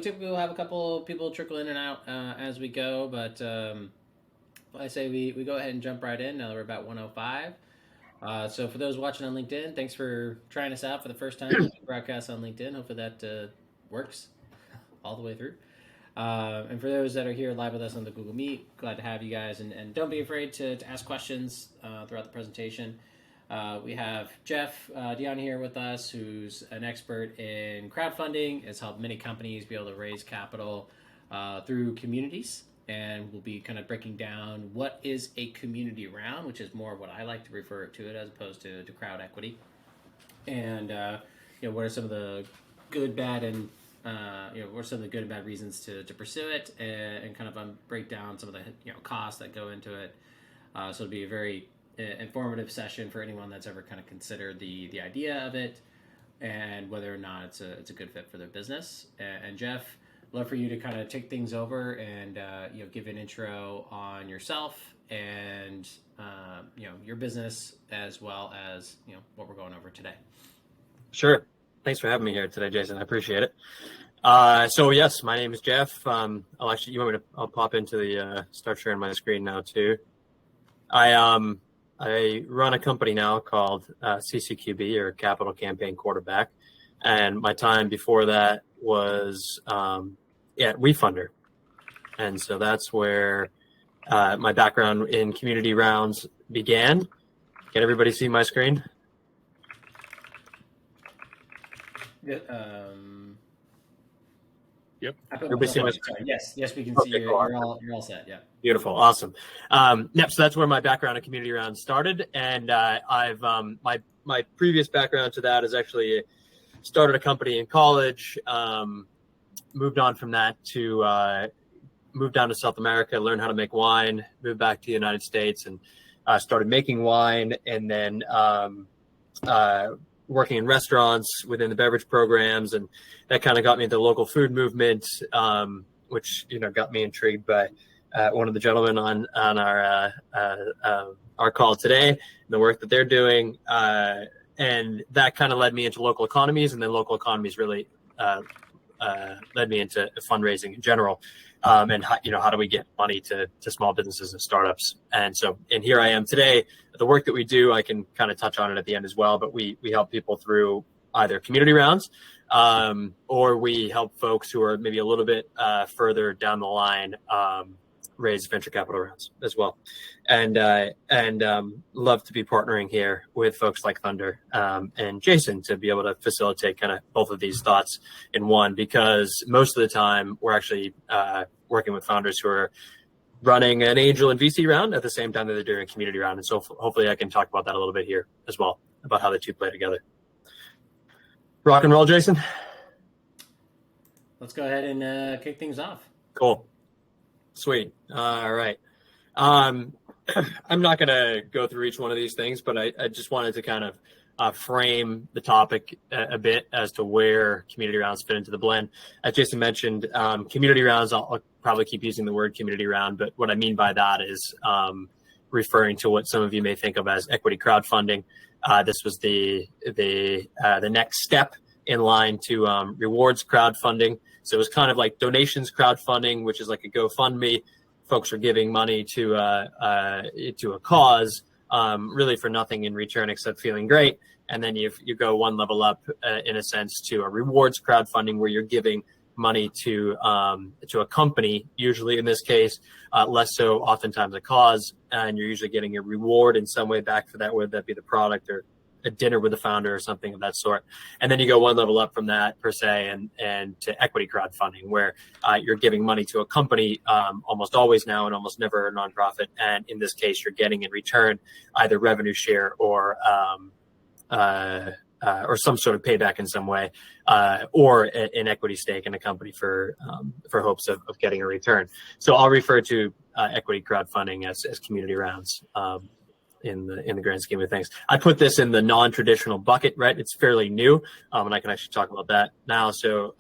typically will have a couple people trickle in and out as we go, but I say we go ahead and jump right in. Now that we're about 105. So for those watching on LinkedIn, thanks for trying us out for the first time. We broadcast on LinkedIn. Hopefully that works all the way through. And for those that are here live with us on the Google Meet, glad to have you guys. And don't be afraid to ask questions throughout the presentation. We have Jeff Dion here with us, who's an expert in crowdfunding, has helped many companies be able to raise capital through communities. And we'll be kind of breaking down what is a community round, which is more of what I like to refer to it as opposed to crowd equity. And what are some of the good, bad, and what are some of the good and bad reasons to pursue it, and kind of break down some of the costs that go into it. So it'll be a very informative session for anyone that's ever kind of considered the idea of it and whether or not it's a good fit for their business. And Jeff, love for you to kind of take things over and give an intro on yourself and your business as well as what we're going over today. Sure. Thanks for having me here today, Jason. I appreciate it. So yes, my name is Jeff. I'll pop into the start sharing my screen now too. I run a company now called CCQB, or Capital Campaign Quarterback, and my time before that was at WeFunder, and so that's where my background in community rounds began. Can everybody see my screen? Yep. Yes, we can see you. You're all set. Yeah. Beautiful, awesome. So that's where my background in community rounds started, and I've my previous background to that is actually started a company in college. Moved on from that to moved down to South America, learned how to make wine. Moved back to the United States and started making wine, and then working in restaurants within the beverage programs, and that kind of got me into the local food movement, which got me intrigued by one of the gentlemen on our call today, the work that they're doing, and that kind of led me into local economies, and then local economies really led me into fundraising in general, and how do we get money to small businesses and startups. And here I am today. The work that we do, I can kind of touch on it at the end as well, but we help people through either community rounds, or we help folks who are maybe a little bit further down the line raise venture capital rounds as well. And love to be partnering here with folks like Thunder and Jason to be able to facilitate kind of both of these thoughts in one, because most of the time we're actually working with founders who are running an angel and VC round at the same time that they're doing a community round. And so hopefully I can talk about that a little bit here as well, about how the two play together. Rock and roll, Jason. Let's go ahead and kick things off. Cool. Sweet. All right. I'm not going to go through each one of these things, but I just wanted to kind of frame the topic a bit as to where community rounds fit into the blend. As Jason mentioned, community rounds, I'll probably keep using the word community round, but what I mean by that is referring to what some of you may think of as equity crowdfunding. This was the next step in line to rewards crowdfunding. So it was kind of like donations crowdfunding, which is like a GoFundMe. Folks are giving money to a cause, really for nothing in return except feeling great. And then you go one level up, in a sense, to a rewards crowdfunding, where you're giving money to a company, usually in this case, less so oftentimes a cause, and you're usually getting a reward in some way back for that, whether that be the product or a dinner with the founder or something of that sort. And then you go one level up from that, per se, and to equity crowdfunding, where you're giving money to a company, almost always now and almost never a nonprofit. And in this case, you're getting in return either revenue share or some sort of payback in some way, or an equity stake in a company for hopes of getting a return. So I'll refer to equity crowdfunding as community rounds. In the grand scheme of things, I put this in the non-traditional bucket, right? It's fairly new, and I can actually talk about that now. So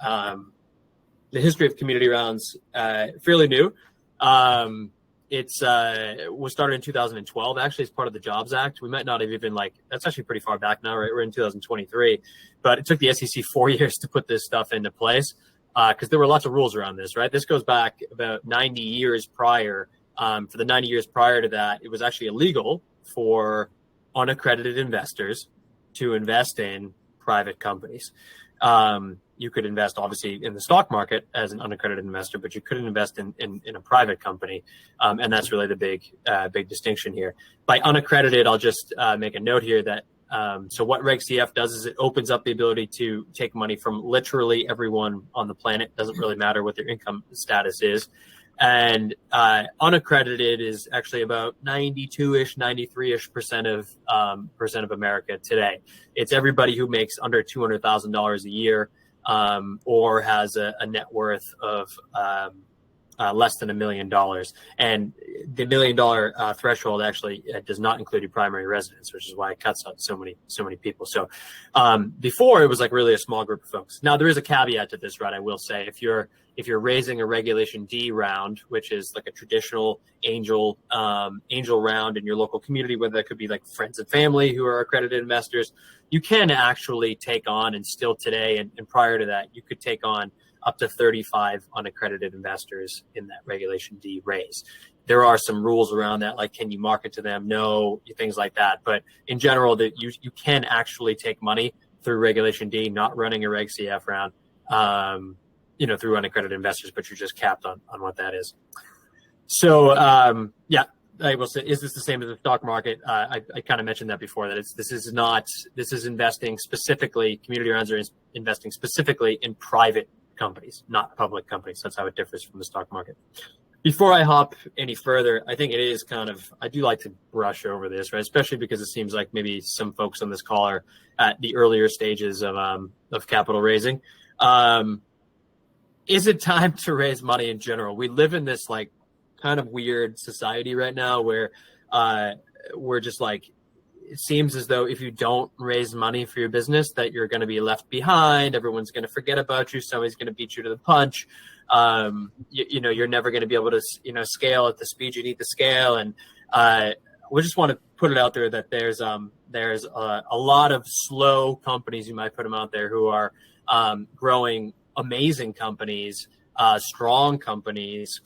the history of community rounds, fairly new. It was started in 2012, actually, as part of the Jobs Act. We might not have even that's actually pretty far back now, right? We're in 2023, but it took the SEC 4 years to put this stuff into place. because there were lots of rules around this, right? This goes back about 90 years prior. For the 90 years prior to that, it was actually illegal for unaccredited investors to invest in private companies. You could invest obviously in the stock market as an unaccredited investor, but you couldn't invest in a private company. And that's really the big distinction here. By unaccredited, I'll just make a note here that so what Reg CF does is it opens up the ability to take money from literally everyone on the planet. Doesn't really matter what their income status is. And unaccredited is actually about 92-ish, 93-ish% of America today. It's everybody who makes under $200,000 a year or has a net worth of less than $1 million. And the $1 million threshold actually does not include your primary residence, which is why it cuts out so many people. So before, it was like really a small group of folks. Now, there is a caveat to this, right? I will say, if you're raising a Regulation D round, which is like a traditional angel round in your local community, whether that could be like friends and family who are accredited investors, you can actually take on, and still today and prior to that, you could take on up to 35 unaccredited investors in that Regulation D raise. There are some rules around that, like can you market to them? No, things like that. But in general, that you can actually take money through Regulation D, not running a Reg CF round, through unaccredited investors, but you're just capped on what that is. So I will say, is this the same as the stock market? I kind of mentioned that before, that this is investing specifically, community rounds are investing specifically in private companies, not public companies. That's how it differs from the stock market. Before I hop any further, I think it is I do like to brush over this, right? Especially because it seems like maybe some folks on this call are at the earlier stages of capital raising. Is it time to raise money in general? We live in this like kind of weird society right now where we're just like, it seems as though if you don't raise money for your business, that you're going to be left behind. Everyone's going to forget about you. Somebody's going to beat you to the punch. You're never going to be able to, scale at the speed you need to scale. And we just want to put it out there that there's a lot of slow companies, you might put them out there, who are growing amazing companies, strong companies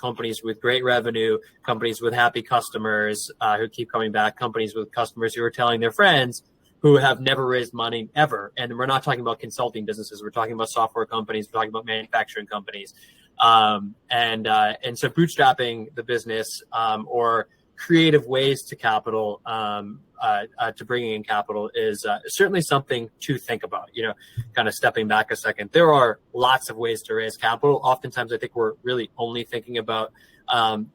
with great revenue, companies with happy customers who keep coming back, companies with customers who are telling their friends who have never raised money ever. And we're not talking about consulting businesses. We're talking about software companies. We're talking about manufacturing companies. And so bootstrapping the business or creative ways to capital, to bringing in capital is certainly something to think about, kind of stepping back a second. There are lots of ways to raise capital. Oftentimes, I think we're really only thinking about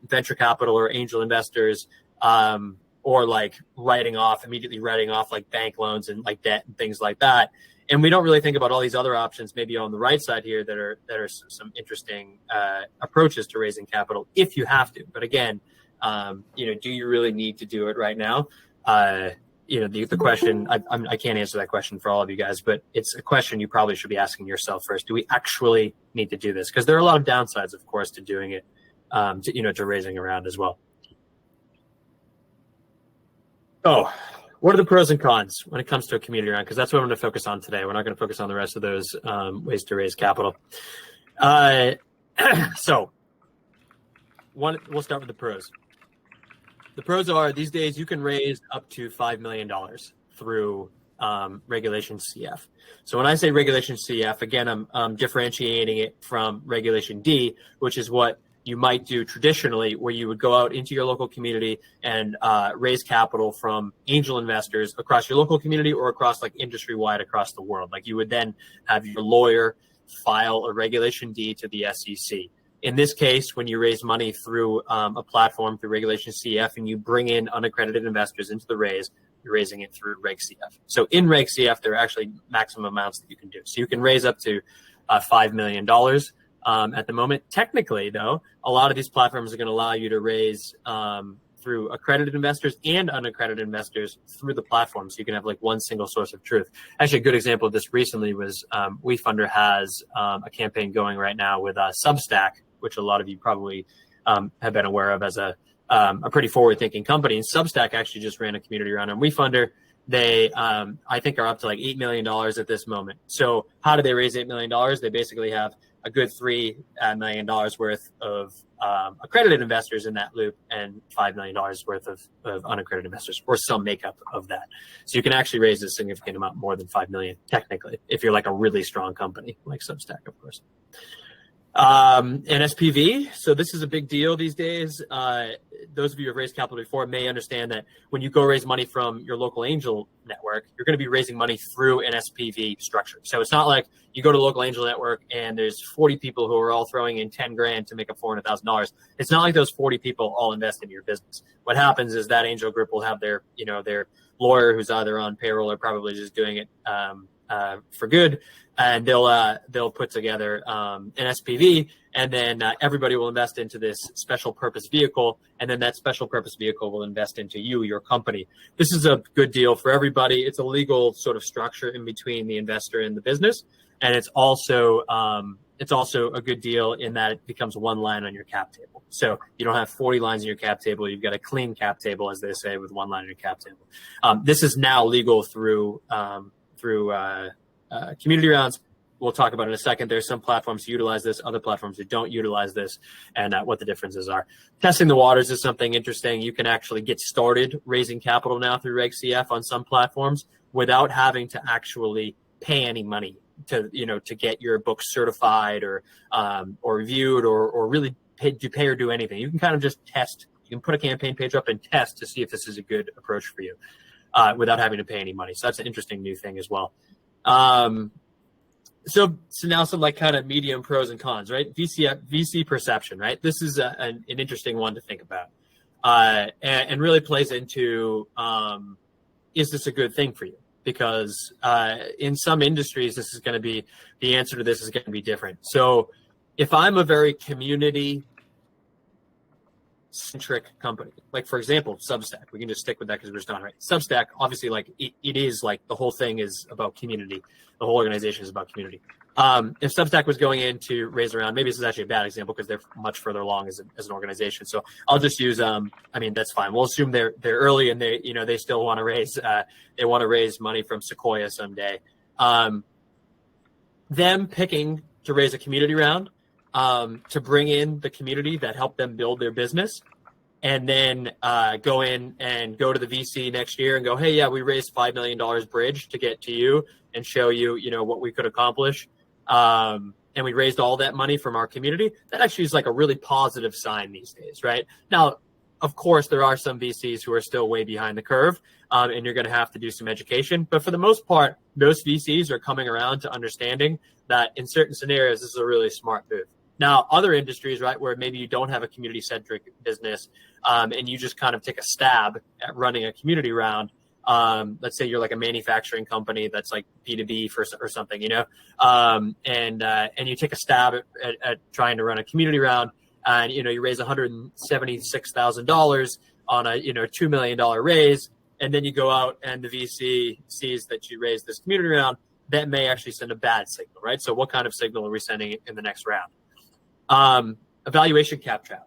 venture capital or angel investors, or like immediately writing off like bank loans and like debt and things like that. And we don't really think about all these other options, maybe on the right side here, that are some interesting approaches to raising capital if you have to. But again, do you really need to do it right now? The question, I can't answer that question for all of you guys, but it's a question you probably should be asking yourself first. Do we actually need to do this? Because there are a lot of downsides, of course, to doing it, to raising around as well. Oh, what are the pros and cons when it comes to a community round? Because that's what I'm going to focus on today. We're not going to focus on the rest of those ways to raise capital. So we'll start with the pros. The pros are, these days you can raise up to $5 million through Regulation CF. So when I say Regulation CF, again, I'm differentiating it from Regulation D, which is what you might do traditionally, where you would go out into your local community and raise capital from angel investors across your local community or across like industry-wide across the world. Like you would then have your lawyer file a Regulation D to the SEC. In this case, when you raise money through a platform through Regulation CF and you bring in unaccredited investors into the raise, you're raising it through Reg CF. So in Reg CF, there are actually maximum amounts that you can do. So you can raise up to $5 million at the moment. Technically, though, a lot of these platforms are going to allow you to raise through accredited investors and unaccredited investors through the platform. So you can have like one single source of truth. Actually, a good example of this recently was WeFunder has a campaign going right now with Substack, which a lot of you probably have been aware of as a pretty forward-thinking company. And Substack actually just ran a community round on WeFunder. They, I think, are up to like $8 million at this moment. So how do they raise $8 million? They basically have a good $3 million worth of accredited investors in that loop and $5 million worth of unaccredited investors, or some makeup of that. So you can actually raise a significant amount more than 5 million technically, if you're like a really strong company like Substack, of course. And SPV. So this is a big deal these days. Those of you who have raised capital before may understand that when you go raise money from your local angel network, you're going to be raising money through an SPV structure. So it's not like you go to a local angel network and there's 40 people who are all throwing in 10 grand to make up $400,000. It's not like those 40 people all invest in your business. What happens is that angel group will have their lawyer who's either on payroll or probably just doing it for good, and they'll put together an SPV, and then everybody will invest into this special purpose vehicle, and then that special purpose vehicle will invest into you, your company. This is a good deal for everybody. It's a legal sort of structure in between the investor and the business, and it's also a good deal in that it becomes one line on your cap table. So you don't have 40 lines in your cap table. You've got a clean cap table, as they say, with one line on your cap table. This is now legal through community rounds. We'll talk about in a second. There's some platforms who utilize this, other platforms who don't utilize this, and what the differences are. Testing the waters is something interesting. You can actually get started raising capital now through Reg CF on some platforms without having to actually pay any money to get your book certified or reviewed or really pay or do anything. You can kind of just test. You can put a campaign page up and test to see if this is a good approach for you without having to pay any money. So that's an interesting new thing as well. So now some like kind of medium pros and cons, right? VC perception, right? This is an interesting one to think about, and really plays into is this a good thing for you? Because in some industries, this is going to be the answer to this is going to be different. So if I'm a very community centric company, like for example Substack, we can just stick with that because we're just on, right? Substack, obviously, like it is like the whole thing is about community. The whole organization is about community. If Substack was going in to raise around, maybe this is actually a bad example because they're much further along as an organization. So I'll just use that's fine. We'll assume they're early and they still want to raise money from Sequoia someday. Them picking to raise a community round to bring in the community that helped them build their business, and then go in and go to the VC next year and go, hey, yeah, we raised $5 million bridge to get to you and show you, what we could accomplish. And we raised all that money from our community. That actually is like a really positive sign these days, right? Now, of course, there are some VCs who are still way behind the curve, and you're going to have to do some education. But for the most part, most VCs are coming around to understanding that in certain scenarios, this is a really smart move. Now, other industries, right, where maybe you don't have a community-centric business and you just kind of take a stab at running a community round. Let's say you're like a manufacturing company that's like B2B or something, and you take a stab at trying to run a community round, and you raise $176,000 on a $2 million raise, and then you go out and the VC sees that you raised this community round. That may actually send a bad signal, right? So what kind of signal are we sending in the next round? Evaluation cap trap.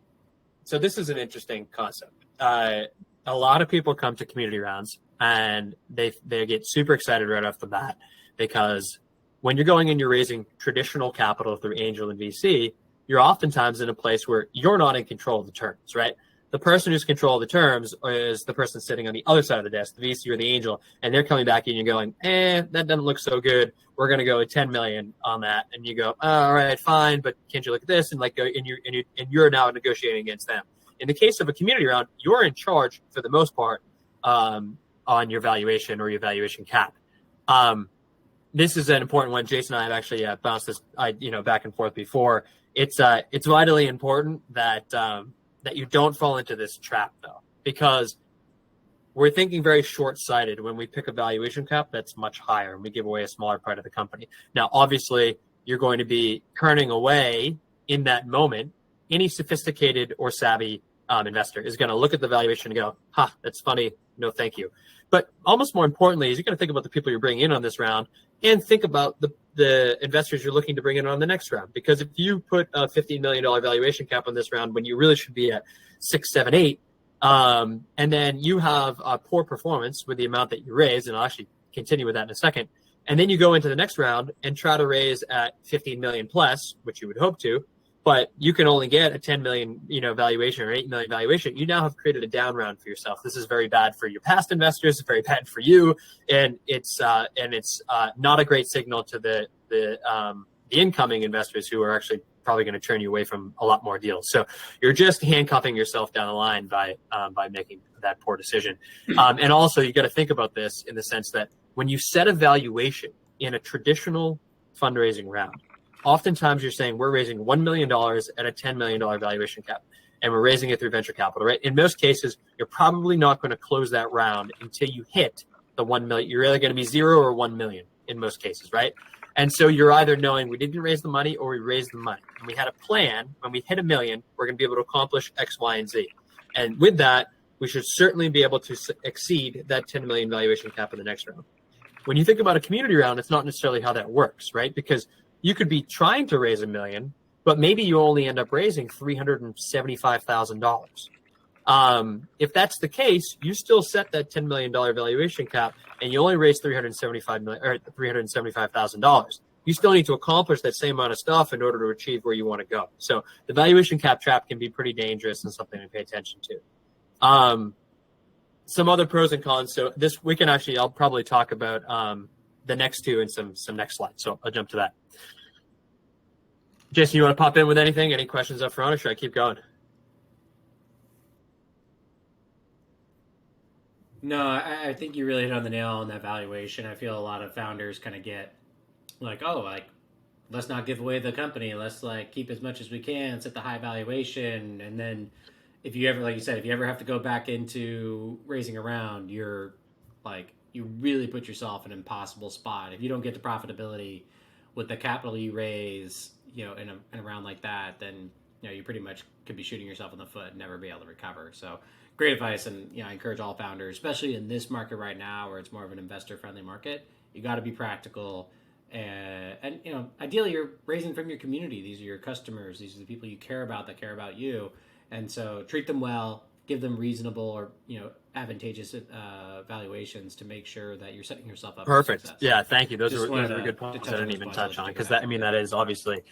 So this is an interesting concept. A lot of people come to community rounds and they get super excited right off the bat, because when you're going and you're raising traditional capital through angel and VC, you're oftentimes in a place where you're not in control of the terms, right? The person who's control of the terms is the person sitting on the other side of the desk, the VC or the angel, and they're coming back and you're going, that doesn't look so good. We're going to go with 10 million on that. And you go, all right, fine, but can't you look at this? And you're now negotiating against them. In the case of a community round, you're in charge for the most part on your valuation or your valuation cap. This is an important one. Jason and I have actually bounced this, back and forth before. It's vitally important that you don't fall into this trap, though, because we're thinking very short-sighted when we pick a valuation cap that's much higher and we give away a smaller part of the company. Now, obviously, you're going to be turning away in that moment. Any sophisticated or savvy investor is going to look at the valuation and go, that's funny. No, thank you. But almost more importantly is you're going to think about the people you're bringing in on this round and think about the investors you're looking to bring in on the next round. Because if you put a $15 million valuation cap on this round when you really should be at 6, 7, 8, and then you have a poor performance with the amount that you raise, and I'll actually continue with that in a second, And then you go into the next round and try to raise at 15 million plus, which you would hope to, but you can only get a 10 million, valuation or 8 million valuation. You now have created a down round for yourself. This is very bad for your past investors. It's very bad for you, and it's not a great signal to the incoming investors who are actually probably going to turn you away from a lot more deals. So you're just handcuffing yourself down the line by making that poor decision. And also, you got to think about this in the sense that when you set a valuation in a traditional fundraising round, oftentimes you're saying we're raising $1 million at a $10 million valuation cap, and we're raising it through venture capital, right? In most cases, you're probably not going to close that round until you hit the 1 million. You're either going to be 0 or 1 million in most cases, right? And so you're either knowing we didn't raise the money or we raised the money. And we had a plan. When we hit $1 million, we're going to be able to accomplish X, Y, and Z. And with that, we should certainly be able to exceed that 10 million valuation cap in the next round. When you think about a community round, it's not necessarily how that works, right? Because you could be trying to raise $1 million, but maybe you only end up raising $375,000. If that's the case, you still set that $10 million valuation cap, and you only raise $375,000. You still need to accomplish that same amount of stuff in order to achieve where you want to go. So the valuation cap trap can be pretty dangerous and something to pay attention to. Some other pros and cons. So this we can actually, I'll probably talk about the next two in some next slides. So I'll jump to that. Jason, you want to pop in with anything? Any questions up front, or should I keep going? No, I think you really hit on the nail on that valuation. I feel a lot of founders kind of get like, oh, like, let's not give away the company. Let's like keep as much as we can, set the high valuation. And then if you ever, like you said, if you ever have to go back into raising a round, you're like, you really put yourself in an impossible spot. If you don't get the profitability with the capital you raise, in a round like that, then, you pretty much could be shooting yourself in the foot and never be able to recover. So great advice. And, I encourage all founders, especially in this market right now, where it's more of an investor friendly market, you got to be practical. And ideally you're raising from your community. These are your customers. These are the people you care about that care about you. And so treat them well, give them reasonable or, advantageous valuations to make sure that you're setting yourself up. Perfect. For success. Yeah. Thank you. Those are good points I didn't even touch on, because that is obviously,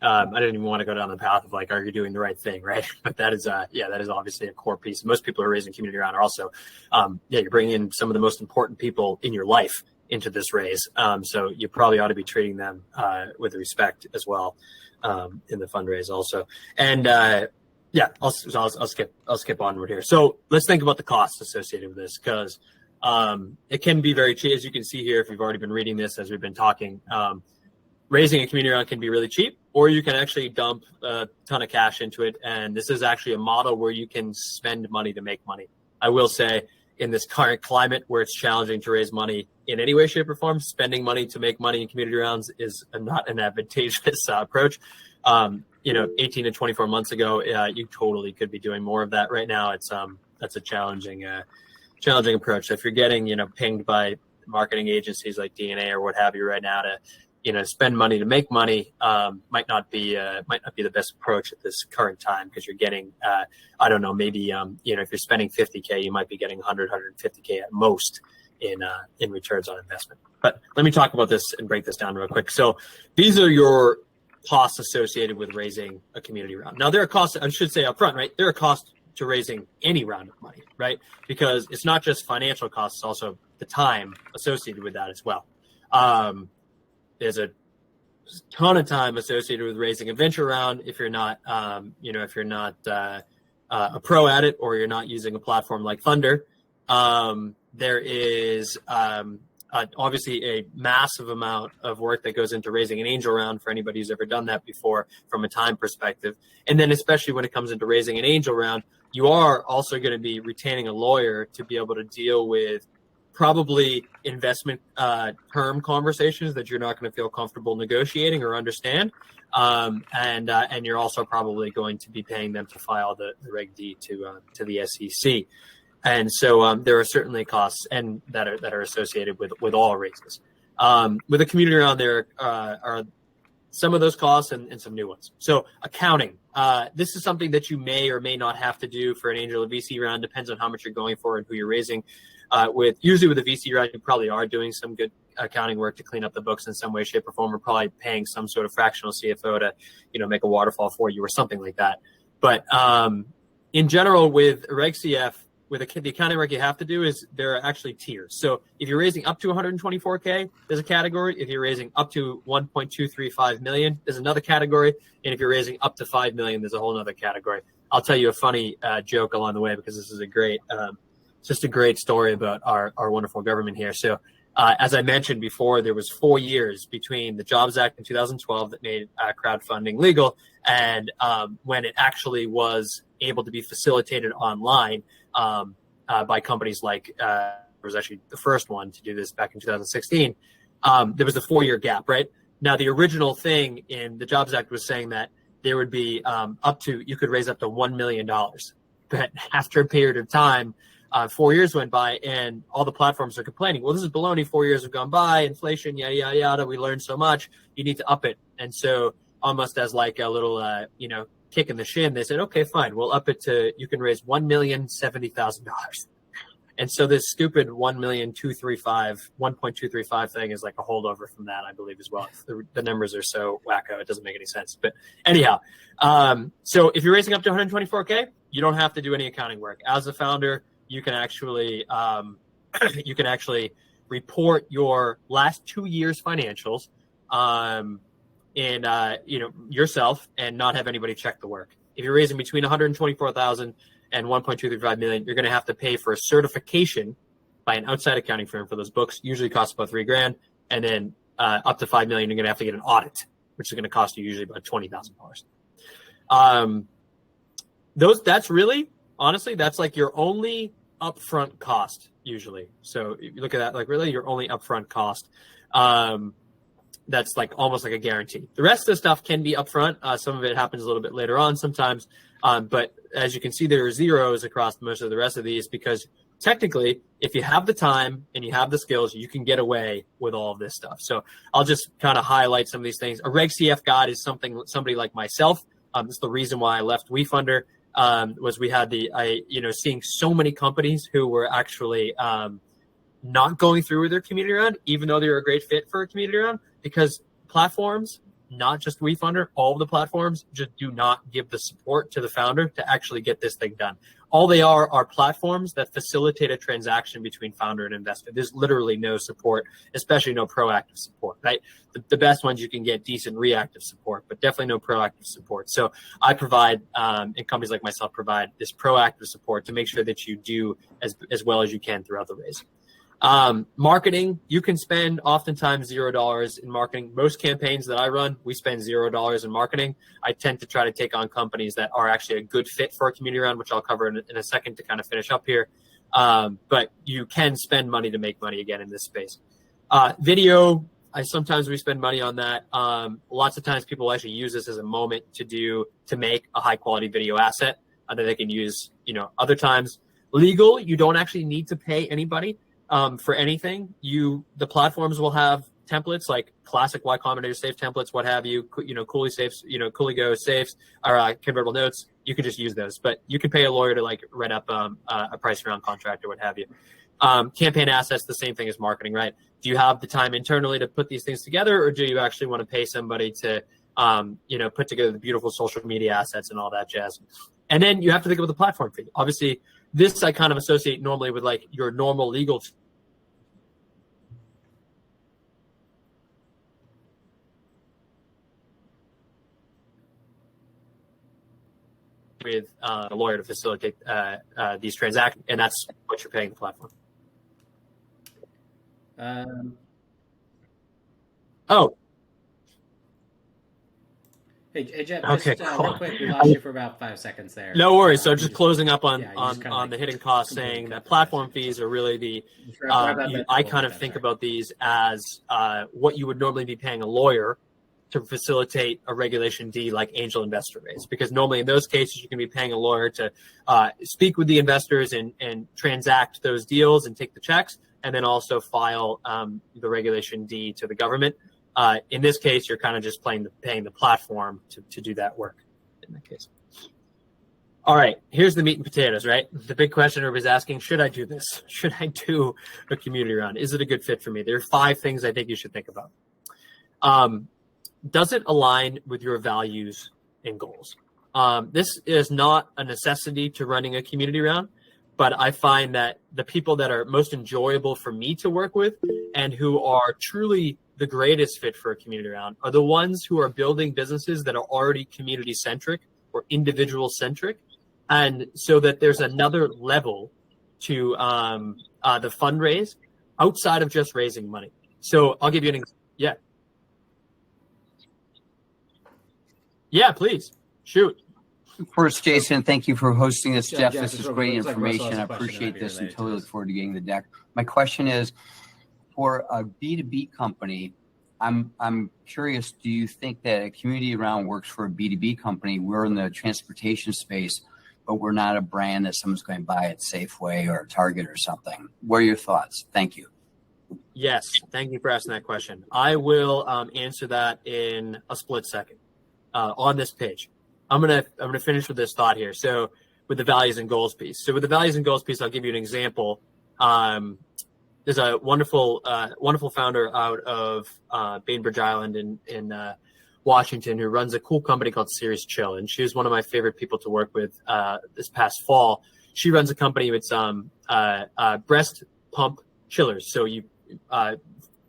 I didn't even want to go down the path of like, are you doing the right thing? Right. But that is obviously a core piece. Most people who are raising community around are also, you're bringing in some of the most important people in your life into this raise. So you probably ought to be treating them with respect as well in the fundraise also. And I'll skip onward here. So let's think about the costs associated with this, because it can be very cheap. As you can see here, if you've already been reading this as we've been talking, raising a community round can be really cheap, or you can actually dump a ton of cash into it. And this is actually a model where you can spend money to make money. I will say, in this current climate where it's challenging to raise money in any way, shape, or form, spending money to make money in community rounds is not an advantageous approach. 18 to 24 months ago, you totally could be doing more of that. Right now, that's a challenging approach. So if you're getting, pinged by marketing agencies like DNA or what have you right now to, spend money to make money, might not be the best approach at this current time, because you're getting, I don't know, maybe, if you're spending $50K, you might be getting 150K at most in returns on investment. But let me talk about this and break this down real quick. So these are your costs associated with raising a community round. Now, there are costs, I should say up front, right? There are costs to raising any round of money, right? Because it's not just financial costs, it's also the time associated with that as well. There's a ton of time associated with raising a venture round if you're not, if you're not a pro at it, or you're not using a platform like Thunder. There is obviously a massive amount of work that goes into raising an angel round for anybody who's ever done that before from a time perspective. And then especially when it comes into raising an angel round, you are also going to be retaining a lawyer to be able to deal with probably investment term conversations that you're not going to feel comfortable negotiating or understand. And you're also probably going to be paying them to file the Reg D to the SEC. And so there are certainly costs and that are associated with all raises. With a community round, there are some of those costs and some new ones. So accounting, this is something that you may or may not have to do for an angel or VC round. Depends on how much you're going for and who you're raising with. Usually with a VC round, you probably are doing some good accounting work to clean up the books in some way, shape, or form, or probably paying some sort of fractional CFO to, make a waterfall for you or something like that. But in general, with Reg CF, with the accounting work you have to do is there are actually tiers. So if you're raising up to 124K, there's a category. If you're raising up to 1.235 million, there's another category. And if you're raising up to 5 million, there's a whole other category. I'll tell you a funny joke along the way, because this is just a great story about our wonderful government here. So as I mentioned before, there was 4 years between the Jobs Act in 2012 that made crowdfunding legal and when it actually was able to be facilitated online by companies like was actually the first one to do this back in 2016. There was a 4-year gap, right? Now, the original thing in the Jobs Act was saying that there would be you could raise up to $1 million. But after a period of time, 4 years went by and all the platforms are complaining, well, this is baloney. 4 years have gone by, inflation, yada, yada, yada. We learned so much. You need to up it. And so almost as like a little, kick in the shin, they said, okay, fine. We'll up it to, you can raise $1,070,000. And so this stupid 1.235 thing is like a holdover from that, I believe, as well. The numbers are so wacko, it doesn't make any sense. But anyhow, so if you're raising up to 124K, you don't have to do any accounting work. As a founder, you can actually report your last 2 years' financials, yourself, and not have anybody check the work. If you're raising between 124,000 and 1.235 million, you're going to have to pay for a certification by an outside accounting firm for those books. Usually costs about $3,000, and then up to 5 million, you're going to have to get an audit, which is going to cost you usually about $20,000. That's really, honestly, that's like your only upfront cost usually. So if you look at that, like really your only upfront cost. That's like almost like a guarantee. The rest of the stuff can be upfront. Some of it happens a little bit later on sometimes. But as you can see, there are zeros across most of the rest of these, because technically, if you have the time and you have the skills, you can get away with all of this stuff. So I'll just kind of highlight some of these things. A Reg CF guide is somebody like myself. It's the reason why I left WeFunder, was we had seeing so many companies who were actually not going through with their community round, even though they were a great fit for a community round, because platforms, not just WeFunder, all of the platforms just do not give the support to the founder to actually get this thing done. All they are platforms that facilitate a transaction between founder and investor. There's literally no support, especially no proactive support, right? The best ones you can get decent reactive support, but definitely no proactive support. So I provide, and companies like myself provide this proactive support to make sure that you do as well as you can throughout the raise. Marketing, you can spend oftentimes $0 in marketing. Most campaigns that I run, we spend $0 in marketing. I tend to try to take on companies that are actually a good fit for a community round, which I'll cover in a second to kind of finish up here. But you can spend money to make money again in this space. Video, sometimes we spend money on that. Lots of times people actually use this as a moment to make a high quality video asset that they can use, other times. Legal, you don't actually need to pay anybody. For anything, the platforms will have templates like classic Y Combinator safe templates, what have you, Cooley safes, Cooley Go safes, or convertible notes. You can just use those, but you can pay a lawyer to like write up a price around contract or what have you. Campaign assets, the same thing as marketing, right? Do you have the time internally to put these things together, or do you actually want to pay somebody to, put together the beautiful social media assets and all that jazz? And then you have to think about the platform fee. Obviously, this I kind of associate normally with like your normal legal with a lawyer to facilitate these transactions, and that's what you're paying the platform. Hey Jeff, okay, just cool. real quick, we lost you for about 5 seconds there. No worries. So just closing up on like the hidden costs, saying that platform fees are really the I kind of think about these as what you would normally be paying a lawyer to facilitate a Regulation D like angel investor raise, because normally in those cases you can be paying a lawyer to speak with the investors and transact those deals and take the checks, and then also file the Regulation D to the government. In this case, you're kind of just paying the platform to do that work in that case. All right, here's the meat and potatoes, right? The big question everybody's asking, should I do this? Should I do a community round? Is it a good fit for me? There are 5 things I think you should think about. Does it align with your values and goals? This is not a necessity to running a community round, but I find that the people that are most enjoyable for me to work with and who are truly the greatest fit for a community round are the ones who are building businesses that are already community centric or individual centric. And so that there's another level to the fundraise outside of just raising money. So I'll give you an example. Yeah. Yeah, please. Shoot. First, Jason, thank you for hosting this. Yeah, Jeff, Jeff, this this is real great quick, looks like information. Russell has I a question appreciate here this and related to totally this. look forward to getting the deck. My question is, for a B2B company, I'm curious, do you think that a community round works for a B2B company? We're in the transportation space, but we're not a brand that someone's going to buy at Safeway or Target or something. What are your thoughts? Thank you. Yes, thank you for asking that question. I will answer that in a split second on this page. I'm gonna finish with this thought here. So with the values and goals piece. So with the values and goals piece, I'll give you an example. There's a wonderful founder out of Bainbridge Island in Washington who runs a cool company called Serious Chill, and she was one of my favorite people to work with this past fall. She runs a company with breast pump chillers. So you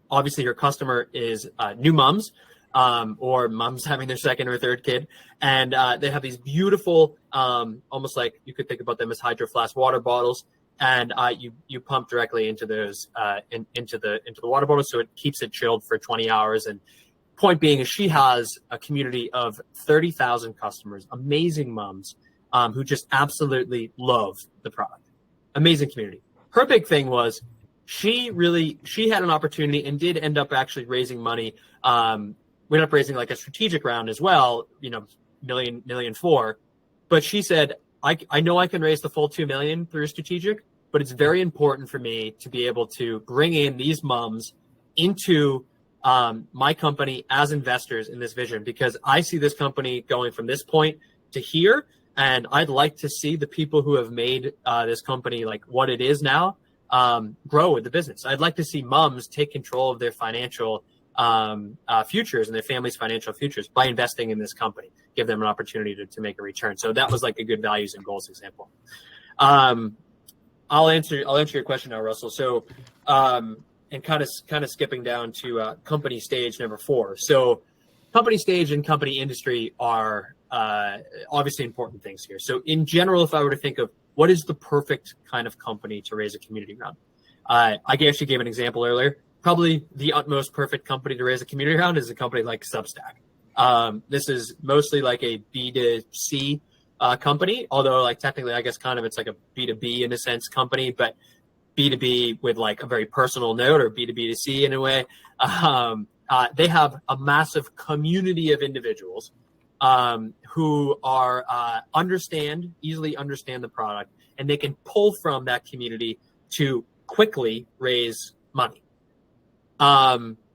obviously your customer is new moms or moms having their second or third kid, and they have these beautiful, almost like you could think about them as Hydro Flask water bottles, and you pump directly into those into the water bottle, so it keeps it chilled for 20 hours. And point being is she has a community of 30,000 customers, amazing moms who just absolutely love the product. Amazing community. Her big thing was she had an opportunity and did end up actually raising money. We ended up raising like a strategic round as well, $1.4 million. But she said, I know I can raise the full 2 million through strategic, but it's very important for me to be able to bring in these moms into my company as investors in this vision, because I see this company going from this point to here. And I'd like to see the people who have made this company like what it is now grow with the business. I'd like to see moms take control of their financial futures and their family's financial futures by investing in this company, give them an opportunity to make a return. So that was like a good values and goals example. I'll answer your question now, Russell. So, and kind of skipping down to company stage number 4. So company stage and company industry are obviously important things here. So in general, if I were to think of what is the perfect kind of company to raise a community round, I actually gave an example earlier. Probably the utmost perfect company to raise a community round is a company like Substack. This is mostly like a B2C company, although like technically, I guess kind of it's like a B2B in a sense company, but B2B with like a very personal note, or B2B2C in a way. They have a massive community of individuals who are easily understand the product, and they can pull from that community to quickly raise money.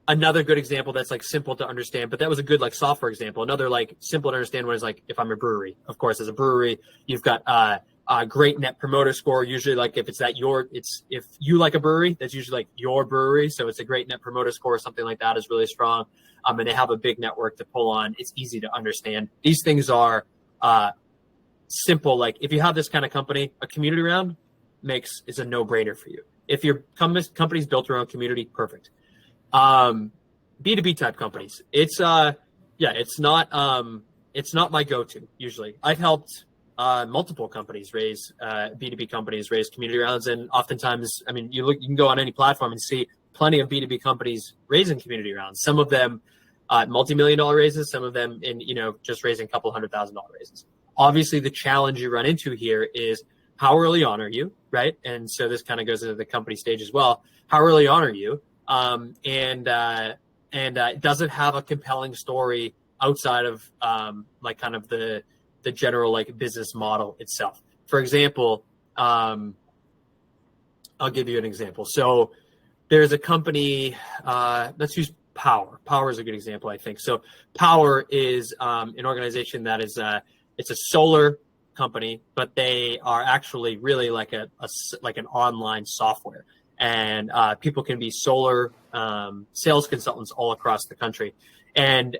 Another good example that's like simple to understand, but that was a good like software example. Another like simple to understand one is like if I'm a brewery. Of course, as a brewery, you've got a great net promoter score. Usually, like if if you like a brewery, that's usually like your brewery. So it's a great net promoter score or something like that is really strong. And they have a big network to pull on. It's easy to understand. These things are simple. Like if you have this kind of company, a community round is a no-brainer for you. If your company's built around community, perfect. B2B type companies. It's not my go-to usually. I've helped multiple companies raise B2B companies raise community rounds, and oftentimes, I mean, you can go on any platform and see plenty of B2B companies raising community rounds. Some of them multi-million-dollar raises, some of them in just raising a couple $100,000 raises. Obviously, the challenge you run into here is how early on are you, right? And so this kind of goes into the company stage as well. How early on are you? And does it have a compelling story outside of like kind of the general like business model itself? For example, I'll give you an example. So there's a company, let's use Power. Power is a good example, I think. So Power is an organization that is it's a solar company, but they are actually really like like an online software, and people can be solar sales consultants all across the country, and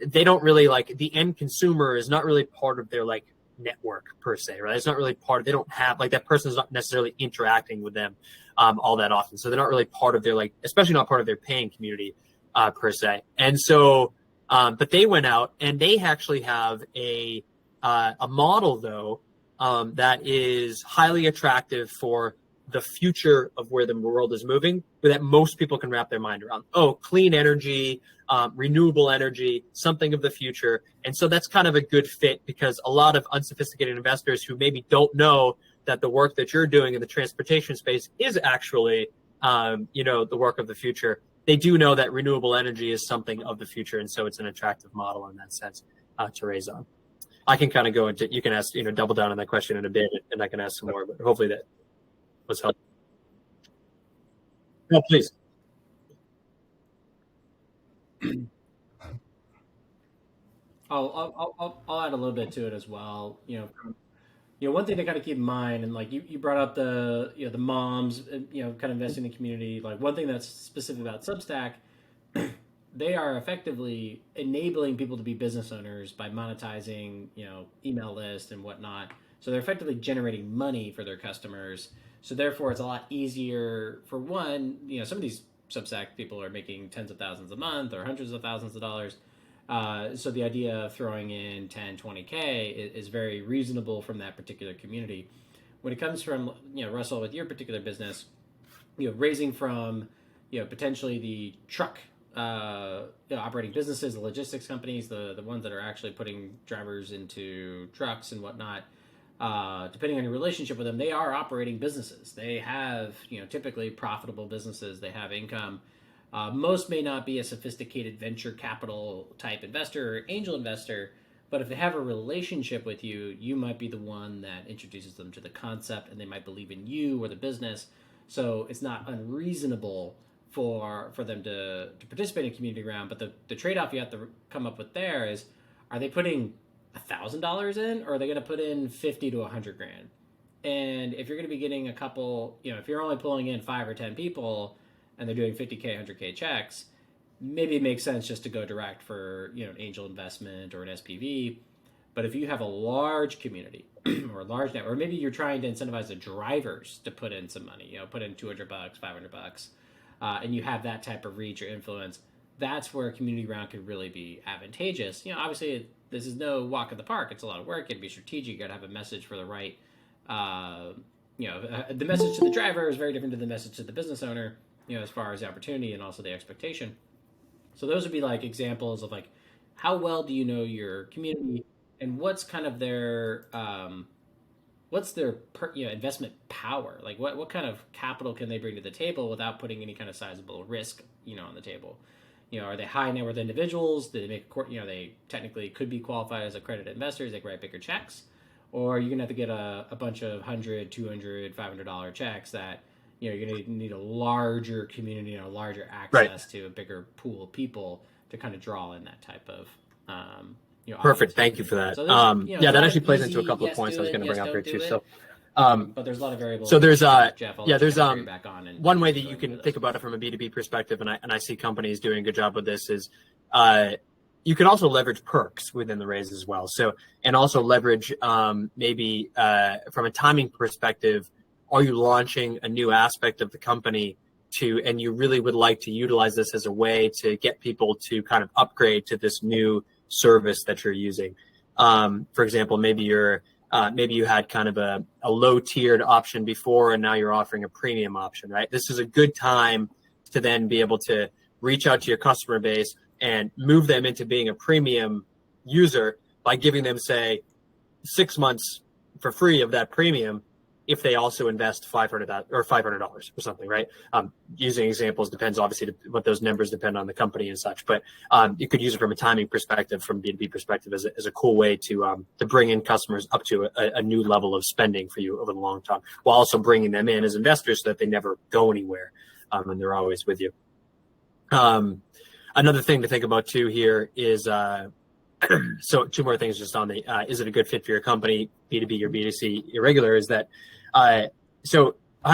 they don't really like the end consumer is not really part of their like network per se, right? It's not really part of, they don't have like that person is not necessarily interacting with them all that often, so they're not really part of their like, especially not part of their paying community per se. And so but they went out and they actually have a model though that is highly attractive for the future of where the world is moving, but that most people can wrap their mind around. Oh, clean energy, renewable energy, something of the future. And so that's kind of a good fit, because a lot of unsophisticated investors who maybe don't know that the work that you're doing in the transportation space is actually, the work of the future. They do know that renewable energy is something of the future. And so it's an attractive model in that sense to raise on. I can kind of go into, you can ask, double down on that question in a bit, and I can ask some more, but hopefully that was helpful. No, please. I'll add a little bit to it as well. One thing to kind of keep in mind, and like you brought up the moms, kind of investing in the community. Like one thing that's specific about Substack, they are effectively enabling people to be business owners by monetizing, email list and whatnot. So they're effectively generating money for their customers. So therefore, it's a lot easier for one. Some of these Substack people are making tens of thousands a month or hundreds of thousands of dollars. So the idea of throwing in 10, 20K is very reasonable from that particular community. When it comes from, Russell, with your particular business, raising from, potentially the truck operating businesses, the logistics companies, the ones that are actually putting drivers into trucks and whatnot, depending on your relationship with them, they are operating businesses. They have, typically profitable businesses. They have income. Most may not be a sophisticated venture capital type investor or angel investor, but if they have a relationship with you, you might be the one that introduces them to the concept, and they might believe in you or the business. So it's not unreasonable for them to participate in a community round. But the trade-off you have to come up with there is, are they putting $1,000 in, or are they going to put in 50 to 100 grand? And if you're going to be getting a couple, if you're only pulling in 5 or 10 people, and they're doing 50K, 100K checks, maybe it makes sense just to go direct for, an angel investment or an SPV. But if you have a large community or a large network, or maybe you're trying to incentivize the drivers to put in some money, put in $200, $500, and you have that type of reach or influence, that's where a community round could really be advantageous. Obviously this is no walk in the park. It's a lot of work. It'd be strategic. You got to have a message for the right, the message to the driver is very different to the message to the business owner, as far as the opportunity and also the expectation. So those would be like examples of like, how well do you know your community, and what's kind of their, investment power? Like what kind of capital can they bring to the table without putting any kind of sizable risk, on the table? Are they high net worth individuals? Do they make, they technically could be qualified as accredited investors. They can write bigger checks, or you're gonna have to get a bunch of $100, $200, $500 checks that, you're going to need a larger community and a larger access to a bigger pool of people to kind of draw in that type of, Perfect. Thank you for that. So that actually plays into a couple of points I was going to bring up here too. So, but there's a lot of variables. So there's Jeff, there's one way that you can think about it from a B2B perspective, and I see companies doing a good job with this, is you can also leverage perks within the raise as well. So, and also leverage maybe from a timing perspective, are you launching a new aspect of the company and you really would like to utilize this as a way to get people to kind of upgrade to this new service that you're using. For example, maybe you had kind of a low tiered option before, and now you're offering a premium option, right? This is a good time to then be able to reach out to your customer base and move them into being a premium user by giving them, say, 6 months for free of that premium, if they also invest $500 or $500 or something, right? Using examples depends, obviously, what those numbers depend on the company and such. But you could use it from a timing perspective, from B2B perspective, as a cool way to bring in customers up to a new level of spending for you over the long term, while also bringing them in as investors so that they never go anywhere and they're always with you. Another thing to think about too here is So two more things just on the, is it a good fit for your company, B2B or B2C irregular, is that,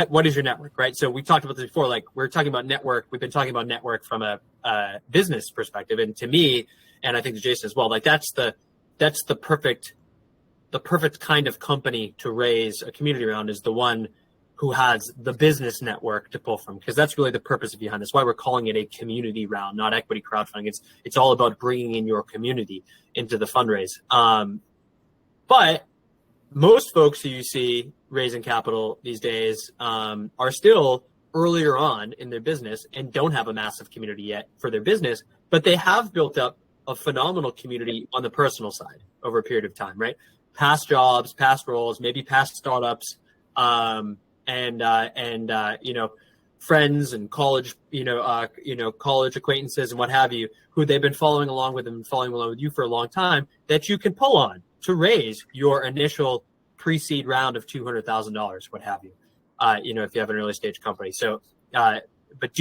what is your network, right? So we talked about this before, like we're talking about network. We've been talking about network from a business perspective. And to me, and I think to Jason as well, like that's the perfect kind of company to raise a community around, is the one who has the business network to pull from, because that's really the purpose behind this. Why we're calling it a community round, not equity crowdfunding. It's all about bringing in your community into the fundraise. But most folks who you see raising capital these days are still earlier on in their business and don't have a massive community yet for their business, but they have built up a phenomenal community on the personal side over a period of time, right? Past jobs, past roles, maybe past startups, friends and college, college acquaintances and what have you, who they've been following along with and following along with you for a long time, that you can pull on to raise your initial pre-seed round of $200,000, what have you, if you have an early stage company. So, but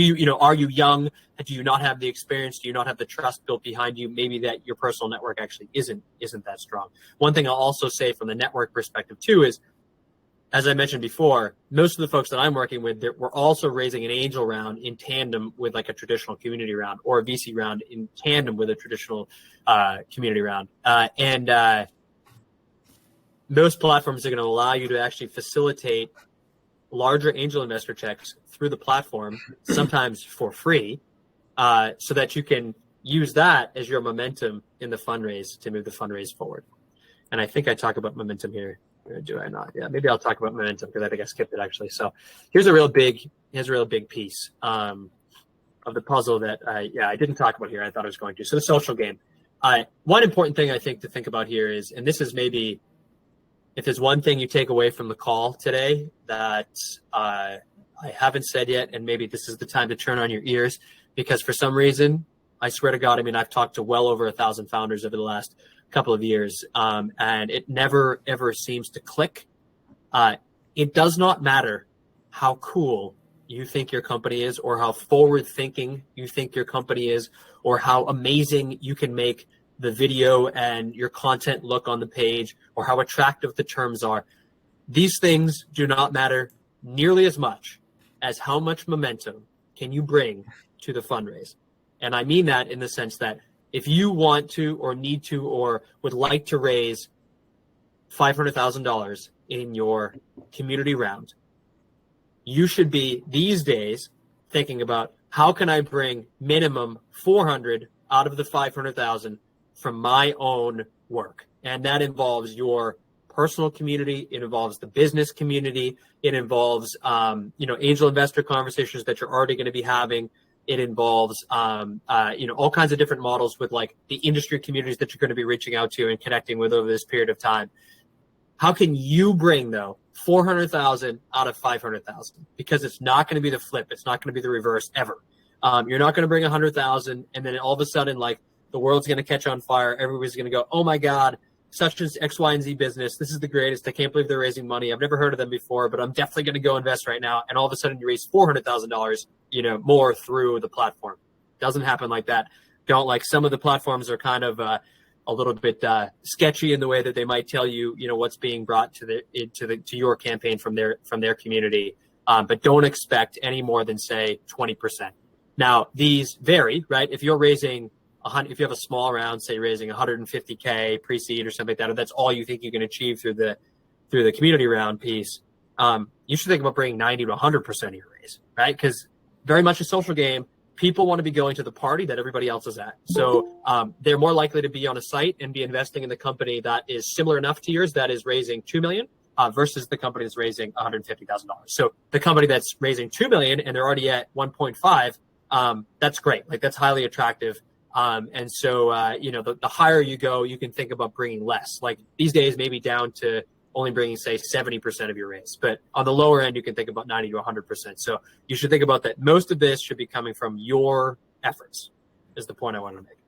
are you young? Do you not have the experience? Do you not have the trust built behind you? Maybe that your personal network actually isn't that strong. One thing I'll also say from the network perspective too is, as I mentioned before, most of the folks that I'm working with, we're also raising an angel round in tandem with like a traditional community round, or a VC round in tandem with a traditional community round. Most platforms are going to allow you to actually facilitate larger angel investor checks through the platform, sometimes for free, so that you can use that as your momentum in the fundraise to move the fundraise forward. And I think I talk about momentum here. Or do I not? Yeah, maybe I'll talk about momentum, because I think I skipped it actually. So here's a real big piece of the puzzle that I didn't talk about here. I thought I was going to. So the social game. One important thing I think to think about here is, and this is maybe, if there's one thing you take away from the call today that I haven't said yet, and maybe this is the time to turn on your ears, because for some reason, I swear to God, I mean, I've talked to well over 1,000 founders over the last couple of years, and it never, ever seems to click. It does not matter how cool you think your company is, or how forward thinking you think your company is, or how amazing you can make the video and your content look on the page, or how attractive the terms are. These things do not matter nearly as much as how much momentum can you bring to the fundraise. And I mean that in the sense that if you want to, or need to, or would like to raise $500,000 in your community round, you should be these days thinking about, how can I bring minimum 400 out of the 500,000 from my own work? And that involves your personal community. It involves the business community. It involves, angel investor conversations that you're already going to be having. It involves, all kinds of different models with like the industry communities that you're going to be reaching out to and connecting with over this period of time. How can you bring, though, 400,000 out of 500,000? Because it's not going to be the flip. It's not going to be the reverse ever. You're not going to bring 100,000 and then all of a sudden, like, the world's going to catch on fire. Everybody's going to go, oh my God, such as X, Y, and Z business. This is the greatest. I can't believe they're raising money. I've never heard of them before, but I'm definitely going to go invest right now. And all of a sudden you raise $400,000, more through the platform. Doesn't happen like that. Don't, like, some of the platforms are kind of a little bit sketchy in the way that they might tell you, what's being brought to your campaign from their community. But don't expect any more than, say, 20%. Now, these vary, right? If you're raising if you have a small round, say raising 150K pre-seed or something like that, or that's all you think you can achieve through the community round piece, you should think about bringing 90 to 100% of your raise, right? Because very much a social game, people want to be going to the party that everybody else is at. So they're more likely to be on a site and be investing in the company that is similar enough to yours, that is raising $2 million, versus the company that's raising $150,000. So the company that's raising $2 million and they're already at 1.5, that's great. Like, that's highly attractive. And so, the higher you go, you can think about bringing less. Like, these days, maybe down to only bringing, say, 70% of your raise. But on the lower end, you can think about 90 to 100%. So you should think about that. Most of this should be coming from your efforts, is the point I wanted to make.